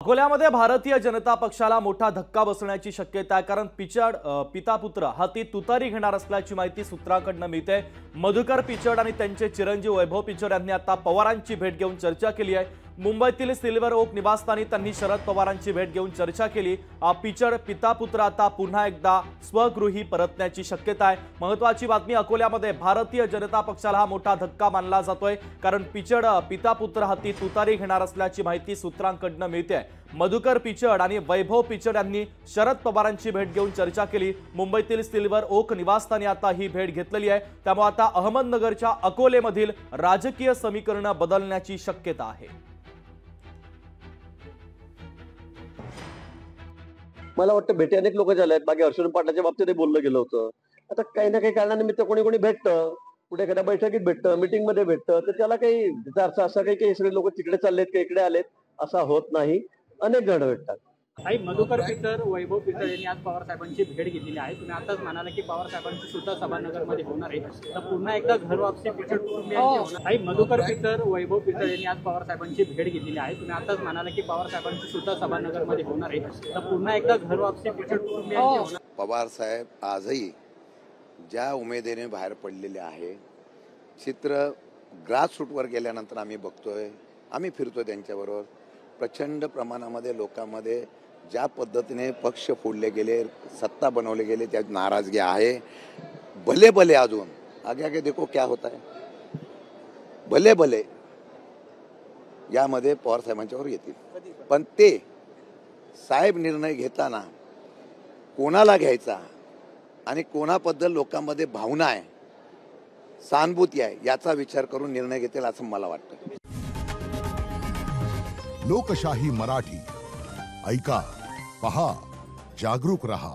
अकोल्यामध्ये भारतीय जनता पक्षाला मोठा धक्का बसण्याची शक्यता आहे, कारण पिता पुत्र हाती तुतारी घेणार असल्याची माहिती सूत्रांकडून मिळते। मधुकर पिचड आणि त्यांचे चिरंजीव वैभव पिचड यांनी आता पवारांची भेट घेऊन चर्चा केली आहे। मुंबईतील सिल्वर ओक निवासस्थानी त्यांनी शरद पवारांची भेट घेऊन चर्चा केली। पिचड पिता पुत्र आता पुन्हा एकदा स्वगृही परतण्याची शक्यता आहे। महत्त्वाची बातमी, अकोल्यामध्ये भारतीय जनता पक्षाला हा मोठा धक्का मानला जातोय, कारण पिचड पिता पुत्र हाती तुतारी घेणार असल्याची माहिती सूत्रांकडून मिळते। मधुकर पिचड आणि वैभव पिचड यांनी शरद पवारांची भेट घेऊन चर्चा केली। मुंबईतील सिल्वर ओक निवासस्थानी आता ही भेट घेतलेली आहे, त्यामुळे आता अहमदनगरच्या अकोलेमधील राजकीय समीकरण बदलण्याची शक्यता आहे। मला वाटतं भेटी अनेक लोक झाले आहेत। मागे हर्षवर्धन पाटलाच्या बाबतीत बोललं गेलं होतं। आता काही ना काही कारणानिमित्त कोणी कोणी भेटतं, कुठे एखाद्या बैठकीत भेटतं, मीटिंग मध्ये भेटतं, तर त्याला काही त्याचा अर्थ असा काही सगळे लोक तिकडे चाललेत का इकडे आलेत असा होत नाही। अनेक जण भेटतात। काही मधुकर पिचड वैभव पिचड यांनी आज पवार साहेबांची भेट घेतलेली आहे। तुम्ही आताच म्हणाला की पवार साहेबांची सुद्धा सभा नगरमध्ये होणार आहे, तर पुन्हा एकदा घर वापसी पिचड कुटुंबियांची होणार। काही मधुकर पिचड वैभव पिचड यांनी आज पवार साहेबांची भेट घेतलेली आहे। तुम्ही आताच म्हणाला की पवार साहेबांची सुद्धा सभा नगरमध्ये होणार आहे, तर पुन्हा एकदा घर वापसी पिचड कुटुंबियांची होणार। पवार साहेब आजही ज्या उमेदीने बाहेर पडलेले आहे, चित्र ग्रासरूटवर गेल्यानंतर आम्ही बघतोय, आम्ही फिरतोय त्यांच्याबरोबर, प्रचंड प्रमाणामध्ये लोकांमध्ये ज्या पद्धतीने पक्ष फोडले गेले, सत्ता बनवले गेले, त्यात नाराजगी आहे। भले भले अजून आगे आगे देखो क्या होता है, भले भले यामध्ये पवार साहेबांच्यावर येतील, पण ते साहेब निर्णय घेताना कोणाला घ्यायचा आणि कोणाबद्दल लोकांमध्ये भावना आहे, सहानुभूती आहे, याचा विचार करून निर्णय घेतील असं मला वाटतं। लोकशाही मराठी ऐका, पहा, जागरूक रहा।